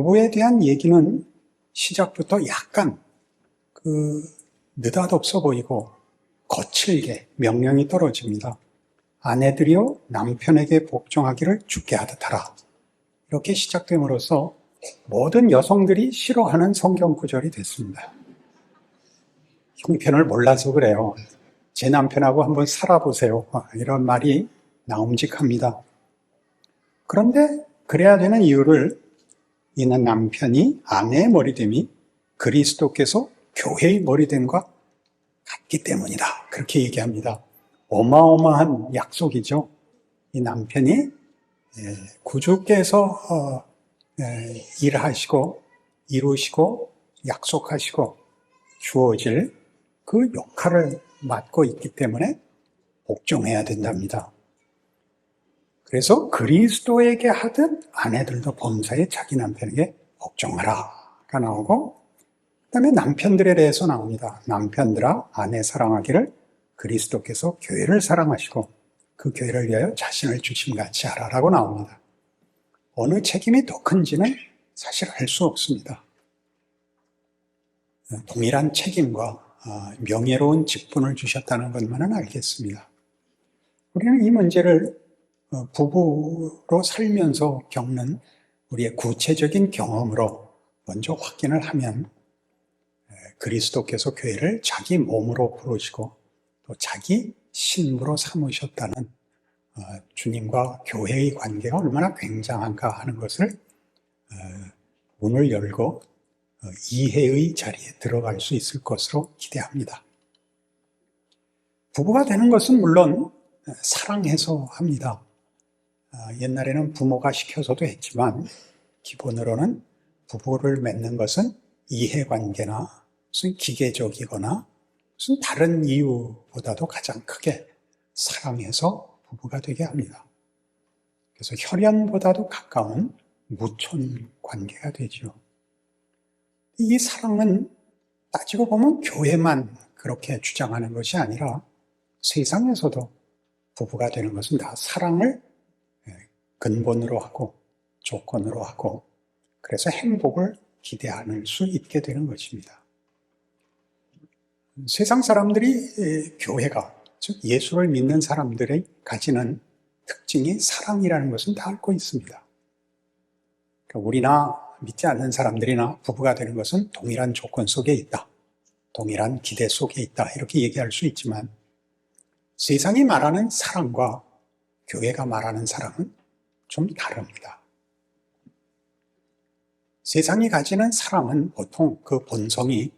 부부에 대한 얘기는 시작부터 약간 느닷없어 보이고 거칠게 명령이 떨어집니다. 아내들이여 남편에게 복종하기를 주께 하듯하라. 이렇게 시작됨으로써 모든 여성들이 싫어하는 성경 구절이 됐습니다. 형편을 몰라서 그래요. 제 남편하고 한번 살아보세요. 이런 말이 나옴직합니다. 그런데 그래야 되는 이유를 이는 남편이 아내의 머리됨이 그리스도께서 교회의 머리됨과 같기 때문이다. 그렇게 얘기합니다. 어마어마한 약속이죠. 이 남편이 구주께서 일하시고 이루시고 약속하시고 주어질 그 역할을 맡고 있기 때문에 복종해야 된답니다. 그래서 그리스도에게 하듯 아내들도 범사에 자기 남편에게 복종하라가 나오고, 그 다음에 남편들에 대해서 나옵니다. 남편들아 아내 사랑하기를 그리스도께서 교회를 사랑하시고 그 교회를 위하여 자신을 주심같이 하라라고 나옵니다. 어느 책임이 더 큰지는 사실 알 수 없습니다. 동일한 책임과 명예로운 직분을 주셨다는 것만은 알겠습니다. 우리는 이 문제를 부부로 살면서 겪는 우리의 구체적인 경험으로 먼저 확인을 하면, 그리스도께서 교회를 자기 몸으로 부르시고 또 자기 신부로 삼으셨다는 주님과 교회의 관계가 얼마나 굉장한가 하는 것을 문을 열고 이해의 자리에 들어갈 수 있을 것으로 기대합니다. 부부가 되는 것은 물론 사랑해서 합니다. 옛날에는 부모가 시켜서도 했지만 기본으로는 부부를 맺는 것은 이해관계나 무슨 기계적이거나 무슨 다른 이유보다도 가장 크게 사랑해서 부부가 되게 합니다. 그래서 혈연보다도 가까운 무촌 관계가 되죠. 이 사랑은 따지고 보면 교회만 그렇게 주장하는 것이 아니라 세상에서도 부부가 되는 것은 다 사랑을 근본으로 하고 조건으로 하고, 그래서 행복을 기대할 수 있게 되는 것입니다. 세상 사람들이 교회가, 즉 예수를 믿는 사람들이 가지는 특징이 사랑이라는 것은 다 알고 있습니다. 그러니까 우리나 믿지 않는 사람들이나 부부가 되는 것은 동일한 조건 속에 있다, 동일한 기대 속에 있다, 이렇게 얘기할 수 있지만 세상이 말하는 사랑과 교회가 말하는 사랑은 좀 다릅니다. 세상이 가지는 사랑은 보통 그 본성이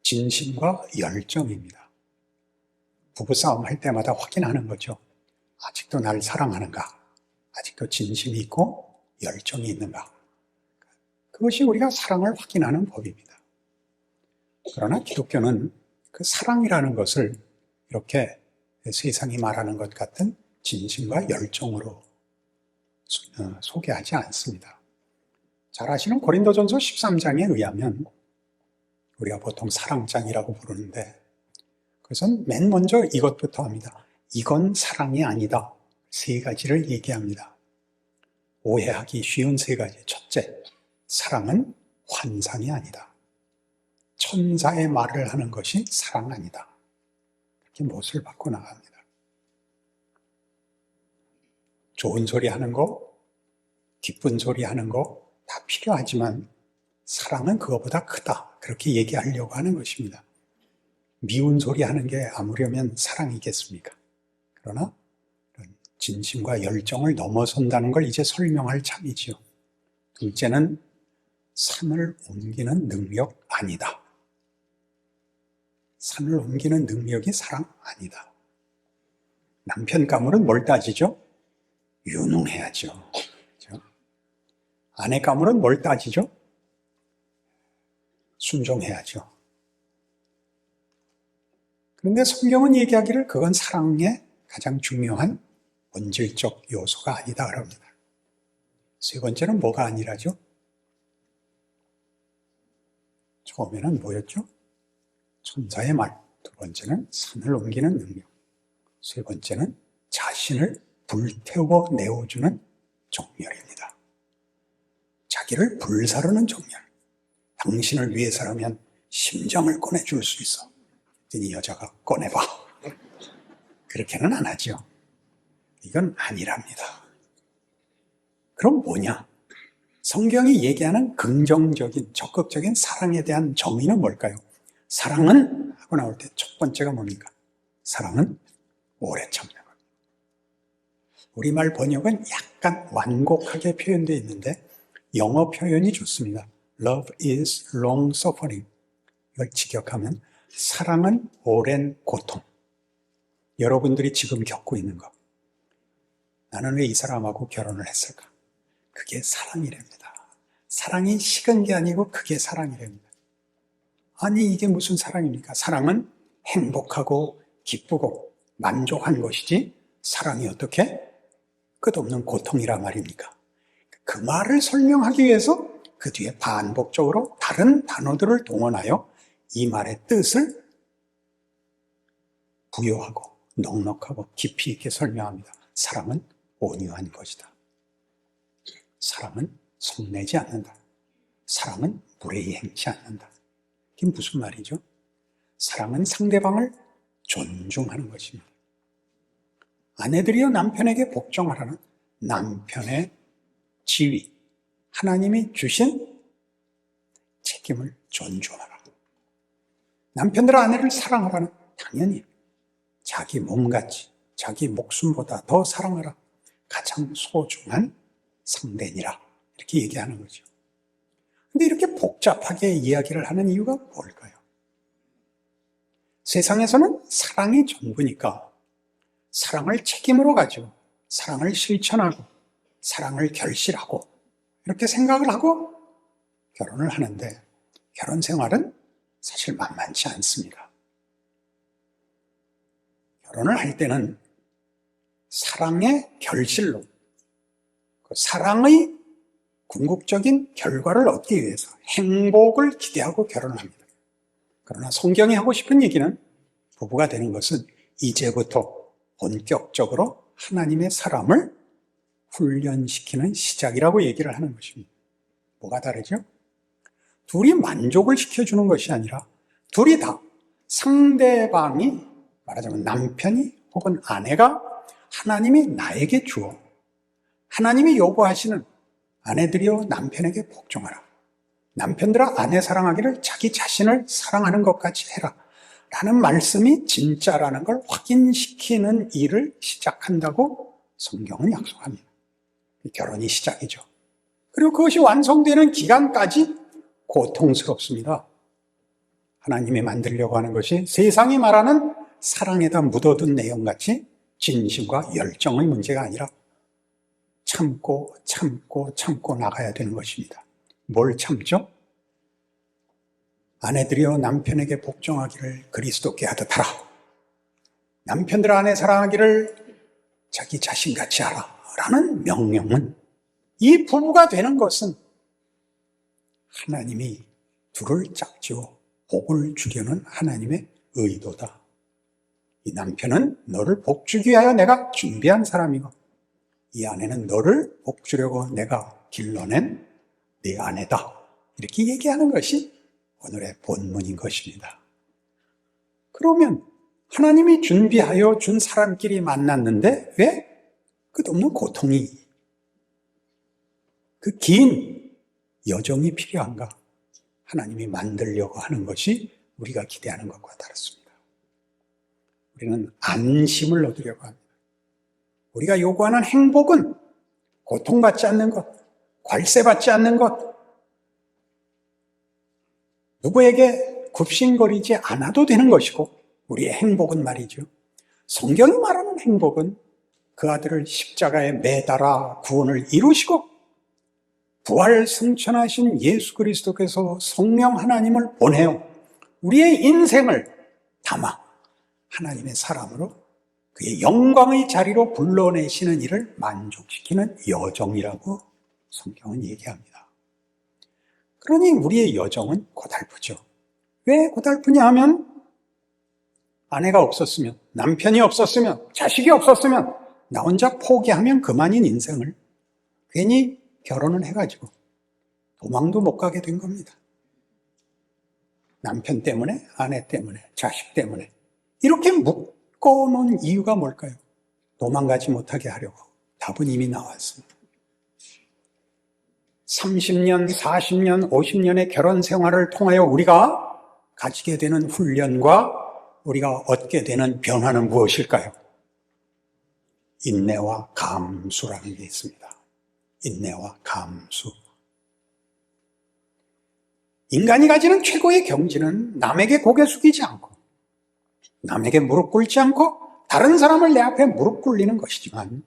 진심과 열정입니다. 부부싸움 할 때마다 확인하는 거죠. 아직도 날 사랑하는가? 아직도 진심이 있고 열정이 있는가? 그것이 우리가 사랑을 확인하는 법입니다. 그러나 기독교는 그 사랑이라는 것을 이렇게 세상이 말하는 것 같은 진심과 열정으로 소개하지 않습니다. 잘 아시는 고린도전서 13장에 의하면 우리가 보통 사랑장이라고 부르는데, 그것은 맨 먼저 이것부터 합니다. 이건 사랑이 아니다. 세 가지를 얘기합니다. 오해하기 쉬운 세 가지. 첫째, 사랑은 환상이 아니다. 천사의 말을 하는 것이 사랑 아니다. 이렇게 못을 받고 나갑니다. 좋은 소리 하는 거, 기쁜 소리 하는 거 다 필요하지만 사랑은 그거보다 크다, 그렇게 얘기하려고 하는 것입니다. 미운 소리 하는 게 아무려면 사랑이겠습니까? 그러나 진심과 열정을 넘어선다는 걸 이제 설명할 참이지요. 둘째는 산을 옮기는 능력 아니다. 산을 옮기는 능력이 사랑 아니다. 남편 가물은 뭘 따지죠? 유능해야죠. 그렇죠? 아내 가물은 뭘 따지죠? 순종해야죠. 그런데 성경은 얘기하기를 그건 사랑의 가장 중요한 본질적 요소가 아니다 그럽니다. 세 번째는 뭐가 아니라죠? 처음에는 뭐였죠? 천사의 말. 두 번째는 산을 옮기는 능력. 세 번째는 자신을 불태워 내어주는 정열입니다. 자기를 불사르는 정열. 당신을 위해서라면 심장을 꺼내줄 수 있어. 이 여자가 꺼내봐. 그렇게는 안 하죠. 이건 아니랍니다. 그럼 뭐냐? 성경이 얘기하는 긍정적인, 적극적인 사랑에 대한 정의는 뭘까요? 사랑은 하고 나올 때 첫 번째가 뭡니까? 사랑은 오래 참는 것. 우리말 번역은 약간 완곡하게 표현되어 있는데 영어 표현이 좋습니다. Love is long suffering. 이걸 직역하면 사랑은 오랜 고통. 여러분들이 지금 겪고 있는 것. 나는 왜 이 사람하고 결혼을 했을까? 그게 사랑이랍니다. 사랑이 식은 게 아니고 그게 사랑이랍니다. 아니 이게 무슨 사랑입니까? 사랑은 행복하고 기쁘고 만족한 것이지 사랑이 어떻게 끝없는 고통이란 말입니까? 그 말을 설명하기 위해서 그 뒤에 반복적으로 다른 단어들을 동원하여 이 말의 뜻을 부여하고 넉넉하고 깊이 있게 설명합니다. 사랑은 온유한 것이다. 사랑은 성내지 않는다. 사랑은 무례히 행치 않는다. 이게 무슨 말이죠? 사랑은 상대방을 존중하는 것입니다. 아내들이여 남편에게 복종하라는 남편의 지위, 하나님이 주신 책임을 존중하라. 남편들은 아내를 사랑하라는 당연히 자기 몸같이 자기 목숨보다 더 사랑하라. 가장 소중한 상대니라. 이렇게 얘기하는 거죠. 근데 이렇게 복잡하게 이야기를 하는 이유가 뭘까요? 세상에서는 사랑이 전부니까 사랑을 책임으로 가지고 사랑을 실천하고 사랑을 결실하고 이렇게 생각을 하고 결혼을 하는데 결혼 생활은 사실 만만치 않습니다. 결혼을 할 때는 사랑의 결실로 그 사랑의 궁극적인 결과를 얻기 위해서 행복을 기대하고 결혼을 합니다. 그러나 성경이 하고 싶은 얘기는 부부가 되는 것은 이제부터 본격적으로 하나님의 사람을 훈련시키는 시작이라고 얘기를 하는 것입니다. 뭐가 다르죠? 둘이 만족을 시켜주는 것이 아니라 둘이 다 상대방이 말하자면 남편이 혹은 아내가 하나님이 나에게 주어 하나님이 요구하시는 아내들이여 남편에게 복종하라. 남편들아 아내 사랑하기를 자기 자신을 사랑하는 것 같이 해라. 라는 말씀이 진짜라는 걸 확인시키는 일을 시작한다고 성경은 약속합니다. 결혼이 시작이죠. 그리고 그것이 완성되는 기간까지 고통스럽습니다. 하나님이 만들려고 하는 것이 세상이 말하는 사랑에다 묻어둔 내용같이 진심과 열정의 문제가 아니라 참고 나가야 되는 것입니다. 뭘 참죠? 아내들이여 남편에게 복종하기를 그리스도께 하듯 하라. 남편들 아내 사랑하기를 자기 자신같이 하라. 라는 명령은 이 부부가 되는 것은 하나님이 둘을 짝지어 복을 주려는 하나님의 의도다. 이 남편은 너를 복주기 위하여 내가 준비한 사람이고 이 아내는 너를 복주려고 내가 길러낸 네 아내다. 이렇게 얘기하는 것이 오늘의 본문인 것입니다. 그러면 하나님이 준비하여 준 사람끼리 만났는데 왜 끝없는 고통이 그 긴 여정이 필요한가? 하나님이 만들려고 하는 것이 우리가 기대하는 것과 다릅니다. 우리는 안심을 얻으려고 합니다. 우리가 요구하는 행복은 고통받지 않는 것, 괄세받지 않는 것, 누구에게 굽신거리지 않아도 되는 것이고 우리의 행복은 말이죠. 성경이 말하는 행복은 그 아들을 십자가에 매달아 구원을 이루시고 부활 승천하신 예수 그리스도께서 성령 하나님을 보내어 우리의 인생을 담아 하나님의 사람으로 그의 영광의 자리로 불러내시는 일을 만족시키는 여정이라고 성경은 얘기합니다. 그러니 우리의 여정은 고달프죠. 왜 고달프냐 하면 아내가 없었으면, 남편이 없었으면, 자식이 없었으면 나 혼자 포기하면 그만인 인생을 괜히 결혼을 해가지고 도망도 못 가게 된 겁니다. 남편 때문에, 아내 때문에, 자식 때문에 이렇게 묶어놓은 이유가 뭘까요? 도망가지 못하게 하려고. 답은 이미 나왔습니다. 30년, 40년, 50년의 결혼 생활을 통하여 우리가 가지게 되는 훈련과 우리가 얻게 되는 변화는 무엇일까요? 인내와 감수라는 게 있습니다. 인내와 감수. 인간이 가지는 최고의 경지는 남에게 고개 숙이지 않고, 남에게 무릎 꿇지 않고, 다른 사람을 내 앞에 무릎 꿇리는 것이지만,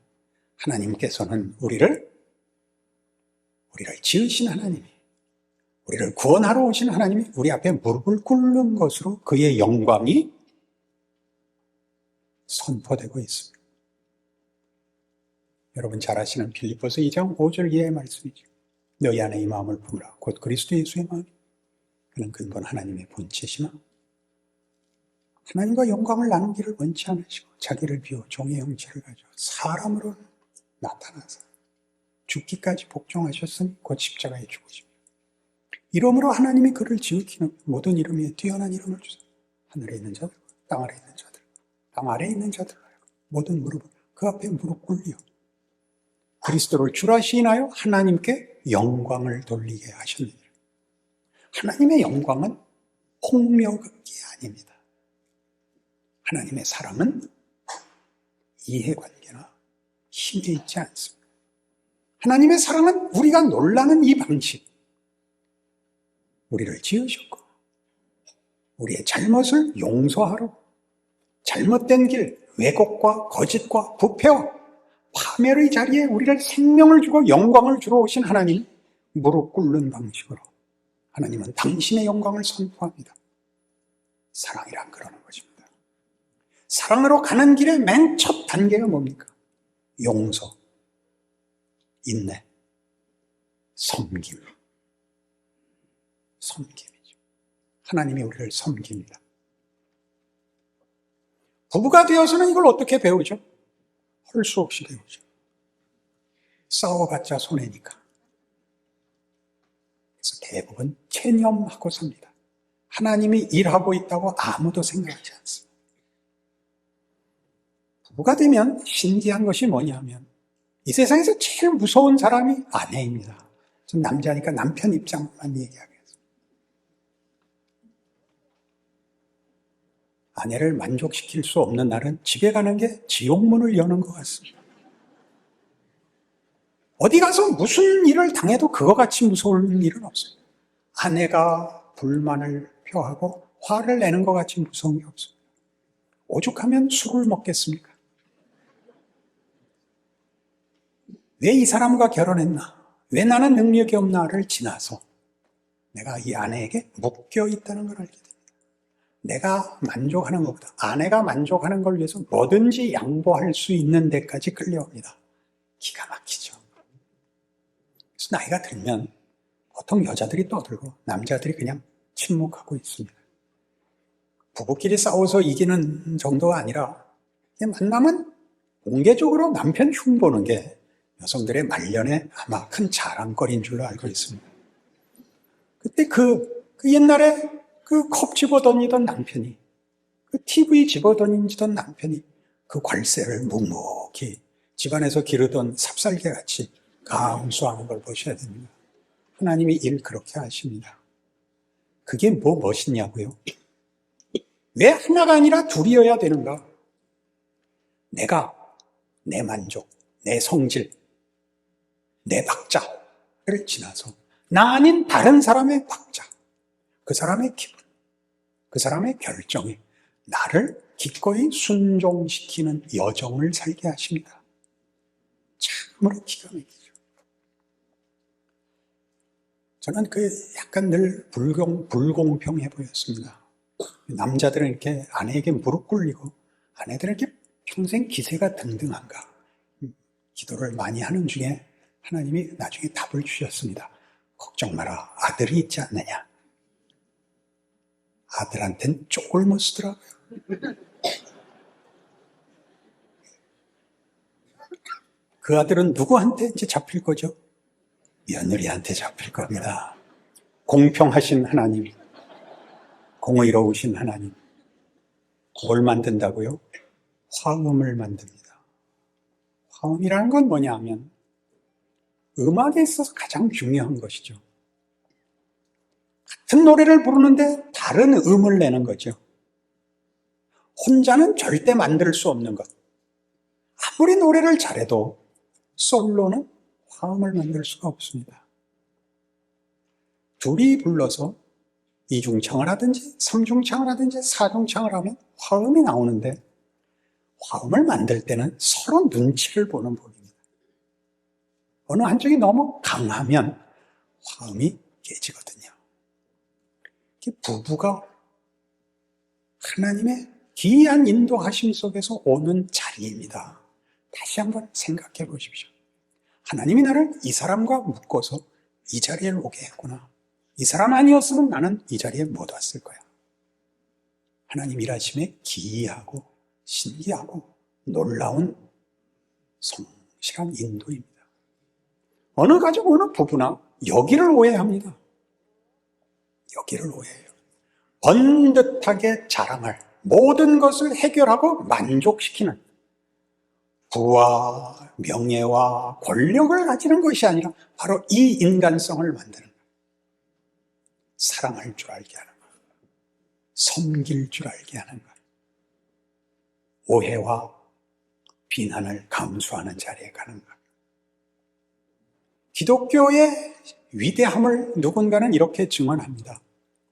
하나님께서는 우리를 지으신 하나님이, 우리를 구원하러 오신 하나님이 우리 앞에 무릎을 꿇는 것으로 그의 영광이 선포되고 있습니다. 여러분 잘 아시는 빌립보서 2장 5절 이하의 말씀이죠. 너희 안에 이 마음을 품으라. 곧 그리스도 예수의 마음. 그는 근본 하나님의 본체시나 하나님과 영광을 나누기를 원치 않으시고 자기를 비워 종의 형체를 가지고 사람으로 나타나서 죽기까지 복종하셨으니 곧 십자가에 죽으십니다. 이러므로 하나님이 그를 지으시는 모든 이름 위에 뛰어난 이름을 주사 하늘에 있는 자들, 땅 아래 있는 자들, 땅 아래에 있는 자들로 모든 무릎을 그 앞에 무릎 꿇려 그리스도를 주라 시인하여 하나님께 영광을 돌리게 하셨느니라. 하나님의 영광은 폭력이 아닙니다. 하나님의 사랑은 이해관계나 힘에 있지 않습니다. 하나님의 사랑은 우리가 놀라는 이 방식, 우리를 지으셨고 우리의 잘못을 용서하러 잘못된 길, 왜곡과 거짓과 부패와 파멸의 자리에 우리를 생명을 주고 영광을 주러 오신 하나님, 무릎 꿇는 방식으로 하나님은 당신의 영광을 선포합니다. 사랑이란 그러는 것입니다. 사랑으로 가는 길의 맨 첫 단계가 뭡니까? 용서, 인내, 섬김. 섬김이죠. 하나님이 우리를 섬깁니다. 부부가 되어서는 이걸 어떻게 배우죠? 할 수 없이 배우죠. 싸워봤자 손해니까. 그래서 대부분 체념하고 삽니다. 하나님이 일하고 있다고 아무도 생각하지 않습니다. 부부가 되면 신기한 것이 뭐냐면 이 세상에서 제일 무서운 사람이 아내입니다. 전 남자니까 남편 입장만 얘기하겠습니다. 아내를 만족시킬 수 없는 날은 집에 가는 게 지옥문을 여는 것 같습니다. 어디 가서 무슨 일을 당해도 그거 같이 무서울 일은 없습니다. 아내가 불만을 표하고 화를 내는 것 같이 무서운 게 없습니다. 오죽하면 술을 먹겠습니까? 왜 이 사람과 결혼했나? 왜 나는 능력이 없나를 지나서 내가 이 아내에게 묶여 있다는 걸 알게 됩니다. 내가 만족하는 것보다 아내가 만족하는 걸 위해서 뭐든지 양보할 수 있는 데까지 끌려옵니다. 기가 막히죠. 그래서 나이가 들면 보통 여자들이 떠들고 남자들이 그냥 침묵하고 있습니다. 부부끼리 싸워서 이기는 정도가 아니라 만나면 공개적으로 남편 흉보는 게 여성들의 말년에 아마 큰 자랑거리인 줄로 알고 있습니다. 그때 그 옛날에 그 컵 집어던지던 남편이, 그 TV 집어던지던 남편이 그 괄세를 묵묵히 집안에서 기르던 삽살개같이 감수하는 걸 보셔야 됩니다. 하나님이 일 그렇게 하십니다. 그게 뭐 멋있냐고요? 왜 하나가 아니라 둘이어야 되는가? 내가 내 만족, 내 성질, 내 박자를 지나서 나 아닌 다른 사람의 박자, 그 사람의 기분, 그 사람의 결정이 나를 기꺼이 순종시키는 여정을 살게 하십니다. 참으로 기가 막히죠. 저는 약간 늘 불공평해 보였습니다. 남자들은 이렇게 아내에게 무릎 꿇리고 아내들은 이렇게 평생 기세가 등등한가. 기도를 많이 하는 중에 하나님이 나중에 답을 주셨습니다. 걱정 마라. 아들이 있지 않느냐. 아들한테는 쪽을 못 쓰더라고요. 그 아들은 누구한테 이제 잡힐 거죠? 며느리한테 잡힐 겁니다. 공평하신 하나님, 공의로우신 하나님, 뭘 만든다고요? 화음을 만듭니다. 화음이라는 건 뭐냐면 음악에 있어서 가장 중요한 것이죠. 같은 노래를 부르는데 다른 음을 내는 거죠. 혼자는 절대 만들 수 없는 것. 아무리 노래를 잘해도 솔로는 화음을 만들 수가 없습니다. 둘이 불러서 이중창을 하든지 삼중창을 하든지 사중창을 하면 화음이 나오는데 화음을 만들 때는 서로 눈치를 보는 법입니다. 어느 한쪽이 너무 강하면 화음이 깨지거든요. 부부가 하나님의 기이한 인도하심 속에서 오는 자리입니다. 다시 한번 생각해 보십시오. 하나님이 나를 이 사람과 묶어서 이 자리에 오게 했구나. 이 사람 아니었으면 나는 이 자리에 못 왔을 거야. 하나님 일하심에 기이하고 신기하고 놀라운 성실한 인도입니다. 어느 가족, 어느 부부나 여기를 오해합니다. 여기를 오해해요. 번듯하게 자랑할, 모든 것을 해결하고 만족시키는 부와 명예와 권력을 가지는 것이 아니라 바로 이 인간성을 만드는 것. 사랑할 줄 알게 하는 것. 섬길 줄 알게 하는 것. 오해와 비난을 감수하는 자리에 가는 것. 기독교의 위대함을 누군가는 이렇게 증언합니다.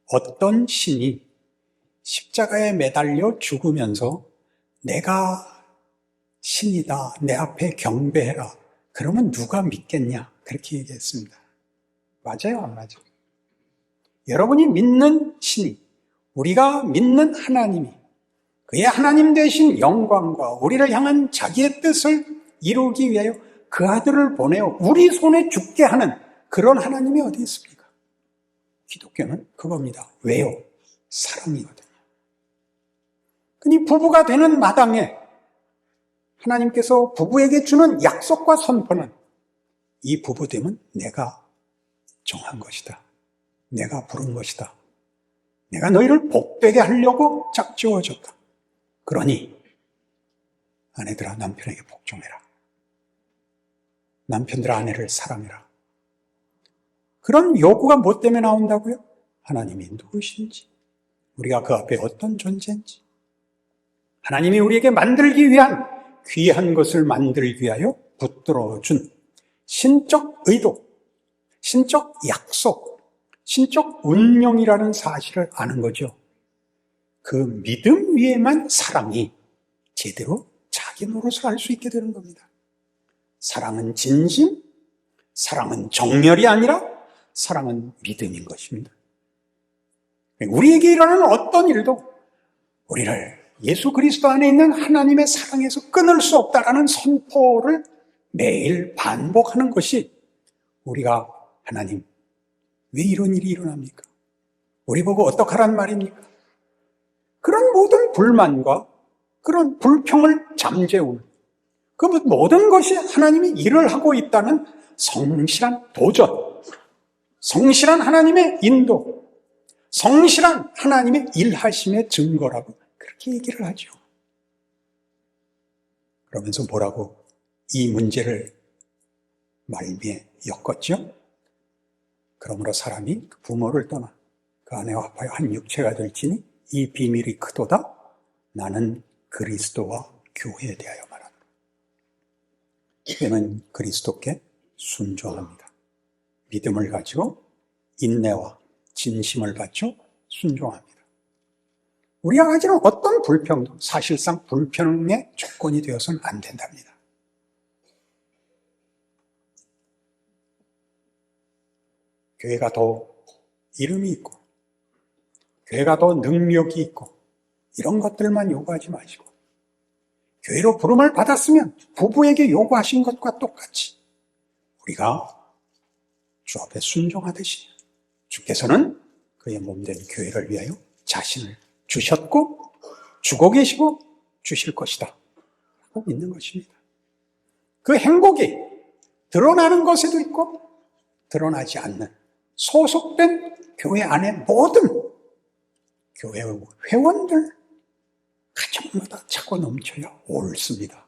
어떤 신이 십자가에 매달려 죽으면서 내가 신이다, 내 앞에 경배해라. 그러면 누가 믿겠냐? 그렇게 얘기했습니다. 맞아요, 안 맞아요? 여러분이 믿는 신이, 우리가 믿는 하나님이 그의 하나님 되신 영광과 우리를 향한 자기의 뜻을 이루기 위하여 그 아들을 보내어 우리 손에 죽게 하는 그런 하나님이 어디 있습니까? 기독교는 그겁니다. 왜요? 사랑이거든요. 그니 부부가 되는 마당에 하나님께서 부부에게 주는 약속과 선포는 이 부부됨은 내가 정한 것이다. 내가 부른 것이다. 내가 너희를 복되게 하려고 짝지어줬다. 그러니 아내들아 남편에게 복종해라. 남편들아 아내를 사랑해라. 그런 요구가 뭐 때문에 나온다고요? 하나님이 누구신지, 우리가 그 앞에 어떤 존재인지, 하나님이 우리에게 만들기 위한 귀한 것을 만들기 위하여 붙들어준 신적 의도, 신적 약속, 신적 운명이라는 사실을 아는 거죠. 그 믿음 위에만 사랑이 제대로 자기 노릇을 할 수 있게 되는 겁니다. 사랑은 진심, 사랑은 정열이 아니라 사랑은 믿음인 것입니다. 우리에게 일어나는 어떤 일도 우리를 예수 그리스도 안에 있는 하나님의 사랑에서 끊을 수 없다라는 선포를 매일 반복하는 것이 우리가 하나님, 왜 이런 일이 일어납니까? 우리 보고 어떡하란 말입니까? 그런 모든 불만과 그런 불평을 잠재우는 그 모든 것이 하나님이 일을 하고 있다는 성실한 도전, 성실한 하나님의 인도, 성실한 하나님의 일하심의 증거라고 그렇게 얘기를 하죠. 그러면서 뭐라고 이 문제를 말미에 엮었죠. 그러므로 사람이 그 부모를 떠나 그 아내와 합하여 한 육체가 될지니 이 비밀이 크도다. 나는 그리스도와 교회에 대하여 말하노라. 교회는 그리스도께 순종합니다. 믿음을 가지고 인내와 진심을 갖추어 순종합니다. 우리가 가지는 어떤 불평도 사실상 불평의 조건이 되어서는 안 된답니다. 교회가 더 이름이 있고 교회가 더 능력이 있고 이런 것들만 요구하지 마시고 교회로 부름을 받았으면 부부에게 요구하신 것과 똑같이 우리가 주 앞에 순종하듯이 주께서는 그의 몸된 교회를 위하여 자신을 주셨고 주고 계시고 주실 것이다 라고 믿는 것입니다. 그 행복이 드러나는 것에도 있고 드러나지 않는 소속된 교회 안에 모든 교회 회원들 가정마다 차고 넘쳐야 옳습니다.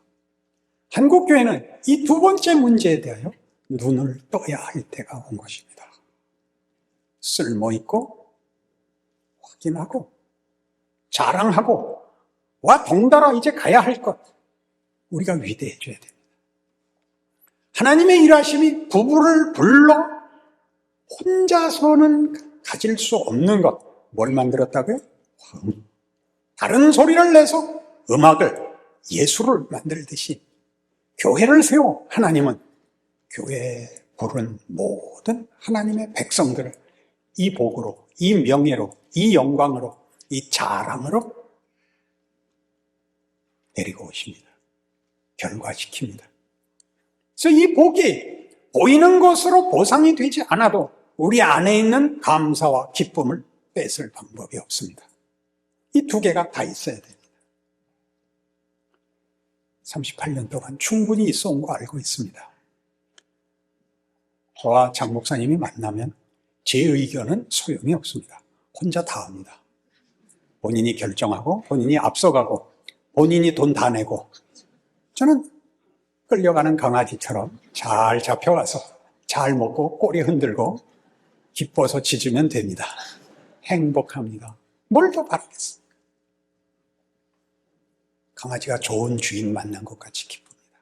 한국교회는 이 두 번째 문제에 대하여 눈을 떠야 할 때가 온 것입니다. 쓸모있고 확인하고 자랑하고 와 덩달아 이제 가야 할 것 우리가 위대해져야 됩니다. 하나님의 일하심이 부부를 불러 혼자서는 가질 수 없는 것 뭘 만들었다고요? 다른 소리를 내서 음악을 예술을 만들듯이 교회를 세워 하나님은 교회에 부른 모든 하나님의 백성들을 이 복으로, 이 명예로, 이 영광으로, 이 자랑으로 데리고 오십니다. 결과시킵니다. 그래서 이 복이 보이는 것으로 보상이 되지 않아도 우리 안에 있는 감사와 기쁨을 뺏을 방법이 없습니다. 이 두 개가 다 있어야 됩니다. 38년 동안 충분히 있어 온 거 알고 있습니다. 저와 장 목사님이 만나면 제 의견은 소용이 없습니다. 혼자 다 합니다. 본인이 결정하고 본인이 앞서가고 본인이 돈 다 내고 저는 끌려가는 강아지처럼 잘 잡혀가서 잘 먹고 꼬리 흔들고 기뻐서 짖으면 됩니다. 행복합니다. 뭘 더 바라겠습니까? 강아지가 좋은 주인 만난 것 같이 기쁩니다.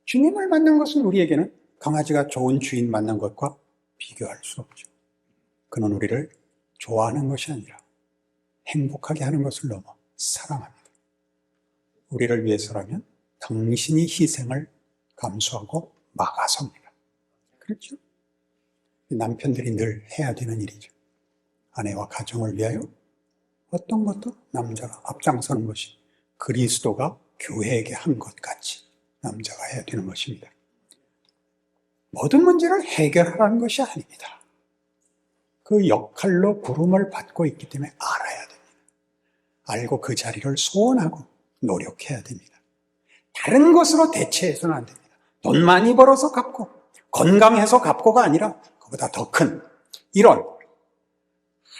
주님을 만난 것은 우리에게는 강아지가 좋은 주인 만난 것과 비교할 수 없죠. 그는 우리를 좋아하는 것이 아니라 행복하게 하는 것을 넘어 사랑합니다. 우리를 위해서라면 당신이 희생을 감수하고 막아섭니다. 그렇죠? 남편들이 늘 해야 되는 일이죠. 아내와 가정을 위하여 어떤 것도 남자가 앞장서는 것이 그리스도가 교회에게 한 것 같이 남자가 해야 되는 것입니다. 모든 문제를 해결하라는 것이 아닙니다. 그 역할로 부름을 받고 있기 때문에 알아야 됩니다. 알고 그 자리를 소원하고 노력해야 됩니다. 다른 것으로 대체해서는 안 됩니다. 돈 많이 벌어서 갚고 건강해서 갚고가 아니라 그보다 더 큰 이런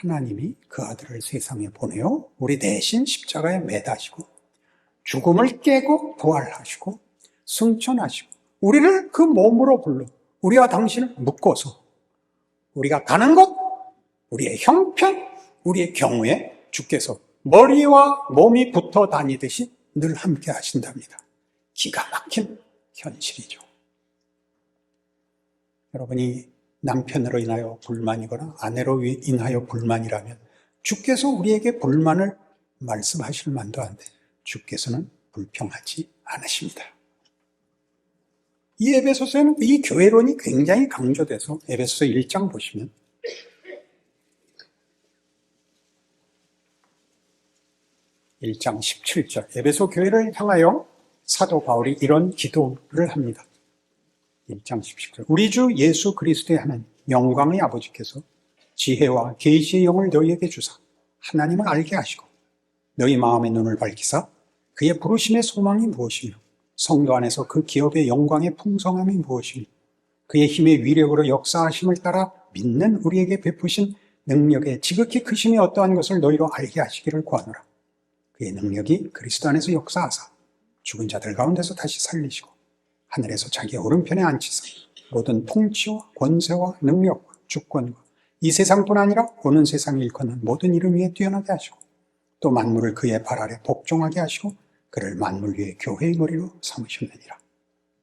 하나님이 그 아들을 세상에 보내어 우리 대신 십자가에 매다시고 죽음을 깨고 부활하시고 승천하시고 우리를 그 몸으로 불러 우리와 당신을 묶어서 우리가 가는 곳, 우리의 형편, 우리의 경우에 주께서 머리와 몸이 붙어 다니듯이 늘 함께 하신답니다. 기가 막힌 현실이죠. 여러분이 남편으로 인하여 불만이거나 아내로 인하여 불만이라면 주께서 우리에게 불만을 말씀하실 만도 한데 주께서는 불평하지 않으십니다. 이 에베소서에는 이 교회론이 굉장히 강조돼서 에베소서 1장 보시면 1장 17절 에베소 교회를 향하여 사도 바울이 이런 기도를 합니다. 1장 17절 우리 주 예수 그리스도의 하나님 영광의 아버지께서 지혜와 계시의 영을 너희에게 주사 하나님을 알게 하시고 너희 마음의 눈을 밝히사 그의 부르심의 소망이 무엇이며 성도 안에서 그 기업의 영광의 풍성함이 무엇이며 그의 힘의 위력으로 역사하심을 따라 믿는 우리에게 베푸신 능력의 지극히 크심이 어떠한 것을 너희로 알게 하시기를 구하노라. 그의 능력이 그리스도 안에서 역사하사 죽은 자들 가운데서 다시 살리시고 하늘에서 자기의 오른편에 앉히사 모든 통치와 권세와 능력과 주권과 이 세상뿐 아니라 오는 세상에 일컫는 모든 이름 위에 뛰어나게 하시고 또 만물을 그의 발 아래 복종하게 하시고 그를 만물 위에 교회의 머리로 삼으셨느니라.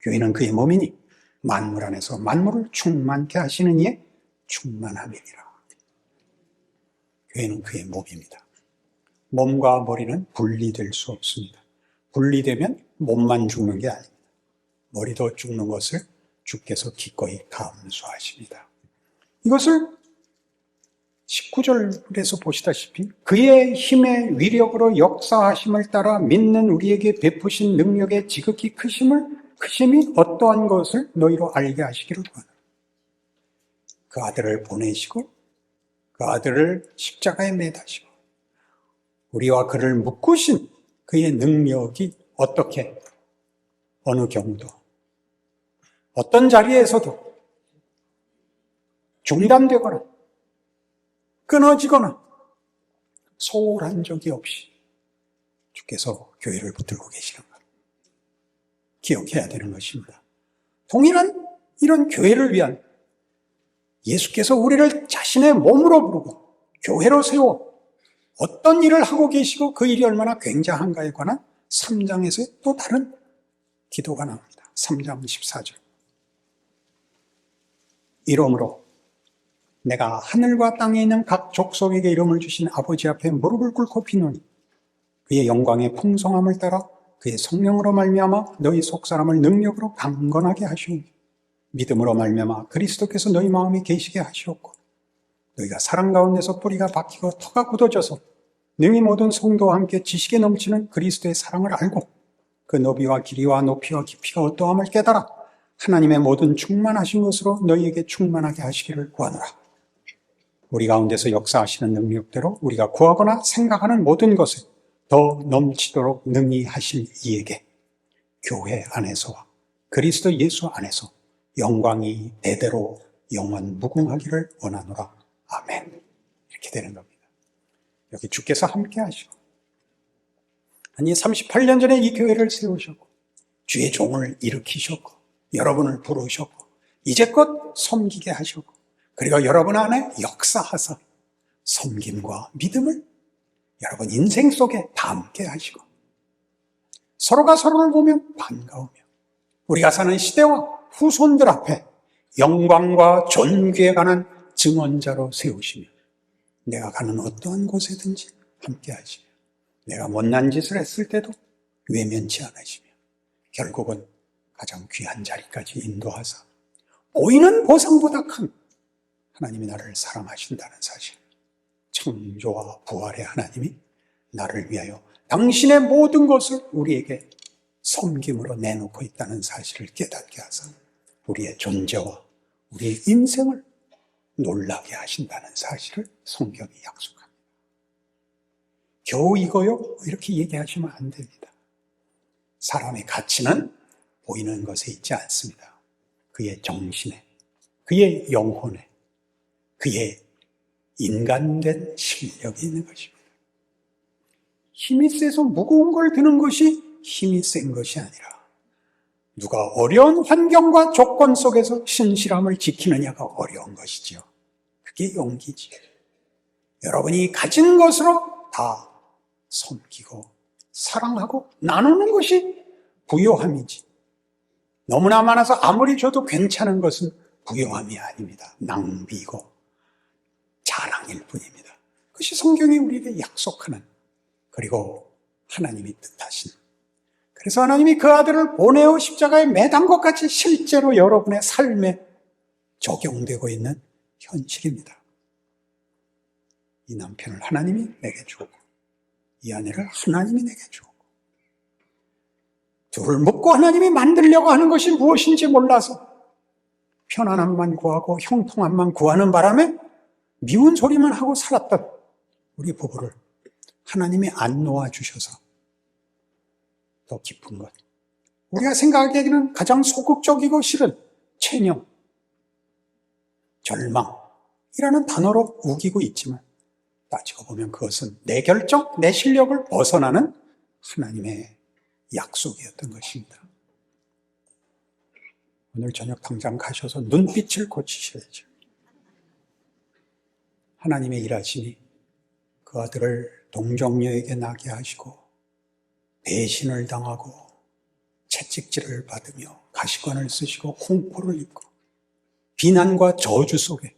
교회는 그의 몸이니 만물 안에서 만물을 충만케 하시는 이의 충만함이니라. 교회는 그의 몸입니다. 몸과 머리는 분리될 수 없습니다. 분리되면 몸만 죽는 게 아닙니다. 머리도 죽는 것을 주께서 기꺼이 감수하십니다. 이것을 19절에서 보시다시피 그의 힘의 위력으로 역사하심을 따라 믿는 우리에게 베푸신 능력의 지극히 크심이 어떠한 것을 너희로 알게 하시기를 구하노라. 그 아들을 보내시고 그 아들을 십자가에 매다시고 우리와 그를 묶으신 그의 능력이 어떻게 어느 경우도 어떤 자리에서도 중단되거나 끊어지거나 소홀한 적이 없이 주께서 교회를 붙들고 계시는 것 기억해야 되는 것입니다. 동일한 이런 교회를 위한 예수께서 우리를 자신의 몸으로 부르고 교회로 세워 어떤 일을 하고 계시고 그 일이 얼마나 굉장한가에 관한 3장에서의 또 다른 기도가 나옵니다. 3장 14절. 이러므로 내가 하늘과 땅에 있는 각 족속에게 이름을 주신 아버지 앞에 무릎을 꿇고 비노니 그의 영광의 풍성함을 따라 그의 성령으로 말미암아 너희 속사람을 능력으로 강건하게 하시오니 믿음으로 말미암아 그리스도께서 너희 마음에 계시게 하시옵고 너희가 사랑 가운데서 뿌리가 박히고 터가 굳어져서 능히 모든 성도와 함께 지식에 넘치는 그리스도의 사랑을 알고 그 너비와 길이와 높이와 깊이가 어떠함을 깨달아 하나님의 모든 충만하신 것으로 너희에게 충만하게 하시기를 구하노라. 우리 가운데서 역사하시는 능력대로 우리가 구하거나 생각하는 모든 것을 더 넘치도록 능히 하실 이에게 교회 안에서와 그리스도 예수 안에서 영광이 대대로 영원 무궁하기를 원하노라. 아멘. 이렇게 되는 겁니다. 여기 주께서 함께 하시고 아니 38년 전에 이 교회를 세우셨고 주의 종을 일으키셨고 여러분을 부르셨고 이제껏 섬기게 하셨고 그리고 여러분 안에 역사하사 섬김과 믿음을 여러분 인생 속에 담게 하시고 서로가 서로를 보면 반가우며 우리가 사는 시대와 후손들 앞에 영광과 존귀에 관한 증언자로 세우시며 내가 가는 어떠한 곳에든지 함께 하시며 내가 못난 짓을 했을 때도 외면치 않으시며 결국은 가장 귀한 자리까지 인도하사 보이는 보상보다 큰 하나님이 나를 사랑하신다는 사실, 창조와 부활의 하나님이 나를 위하여 당신의 모든 것을 우리에게 섬김으로 내놓고 있다는 사실을 깨닫게 하사 우리의 존재와 우리의 인생을 놀라게 하신다는 사실을 성경이 약속합니다. 겨우 이거요? 이렇게 얘기하시면 안 됩니다. 사람의 가치는 보이는 것에 있지 않습니다. 그의 정신에, 그의 영혼에, 그의 인간된 실력이 있는 것입니다. 힘이 세서 무거운 걸 드는 것이 힘이 센 것이 아니라 누가 어려운 환경과 조건 속에서 신실함을 지키느냐가 어려운 것이지요. 그게 용기지. 여러분이 가진 것으로 다 섬기고 사랑하고 나누는 것이 부요함이지. 너무나 많아서 아무리 줘도 괜찮은 것은 부요함이 아닙니다. 낭비고 자랑일 뿐입니다. 그것이 성경이 우리에게 약속하는 그리고 하나님이 뜻하신 그래서 하나님이 그 아들을 보내어 십자가에 매단 것 같이 실제로 여러분의 삶에 적용되고 있는 현실입니다. 이 남편을 하나님이 내게 주고 이 아내를 하나님이 내게 주고 둘을 묶고 하나님이 만들려고 하는 것이 무엇인지 몰라서 편안함만 구하고 형통함만 구하는 바람에 미운 소리만 하고 살았던 우리 부부를 하나님이 안 놓아주셔서 더 깊은 것. 우리가 생각하기에는 가장 소극적이고 싫은 체념, 절망이라는 단어로 우기고 있지만 따지고 보면 그것은 내 결정, 내 실력을 벗어나는 하나님의 약속이었던 것입니다. 오늘 저녁 당장 가셔서 눈빛을 고치셔야죠. 하나님의 일하심이 그 아들을 동정녀에게 나게 하시고 배신을 당하고 채찍질을 받으며 가시관을 쓰시고 홍포를 입고 비난과 저주 속에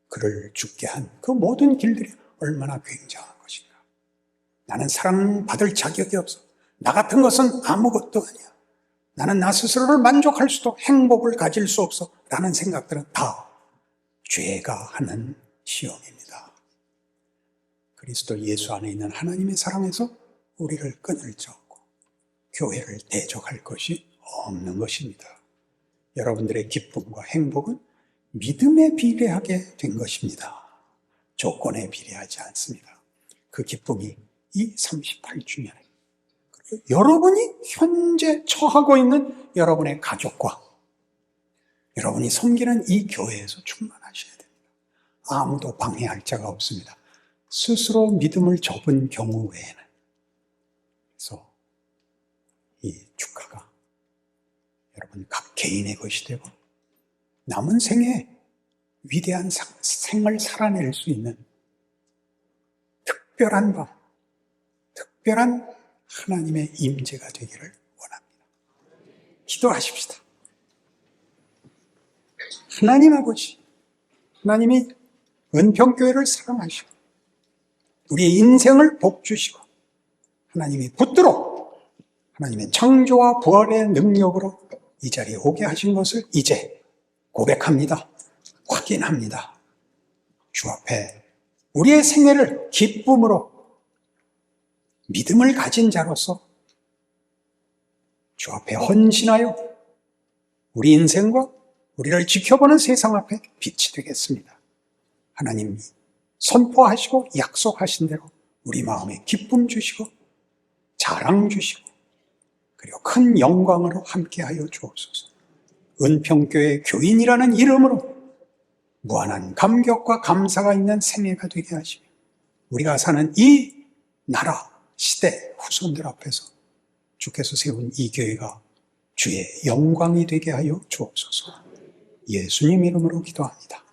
그를 죽게 한 그 모든 길들이 얼마나 굉장한 것인가. 나는 사랑받을 자격이 없어. 나 같은 것은 아무것도 아니야. 나는 나 스스로를 만족할 수도 행복을 가질 수 없어. 라는 생각들은 다 죄가 하는 시험입니다. 그리스도 예수 안에 있는 하나님의 사랑에서 우리를 끈을 잡고 교회를 대적할 것이 없는 것입니다. 여러분들의 기쁨과 행복은 믿음에 비례하게 된 것입니다. 조건에 비례하지 않습니다. 그 기쁨이 이 38주년에 여러분이 현재 처하고 있는 여러분의 가족과 여러분이 섬기는 이 교회에서 충만하셔야 됩니다. 아무도 방해할 자가 없습니다. 스스로 믿음을 접은 경우 외에는. 그래서 이 축하가 여러분 각 개인의 것이 되고 남은 생에 위대한 생을 살아낼 수 있는 특별한 밤, 특별한 하나님의 임재가 되기를 원합니다. 기도하십시다. 하나님 아버지, 하나님이 은평교회를 사랑하시고 우리의 인생을 복주시고 하나님이 붙들어 하나님의 창조와 부활의 능력으로 이 자리에 오게 하신 것을 이제 고백합니다. 확인합니다. 주 앞에 우리의 생애를 기쁨으로 믿음을 가진 자로서 주 앞에 헌신하여 우리 인생과 우리를 지켜보는 세상 앞에 빛이 되겠습니다. 하나님이 선포하시고 약속하신 대로 우리 마음에 기쁨 주시고 자랑 주시고 그리고 큰 영광으로 함께하여 주옵소서. 은평교회 교인이라는 이름으로 무한한 감격과 감사가 있는 생애가 되게 하시며 우리가 사는 이 나라, 시대, 후손들 앞에서 주께서 세운 이 교회가 주의 영광이 되게 하여 주옵소서. 예수님 이름으로 기도합니다.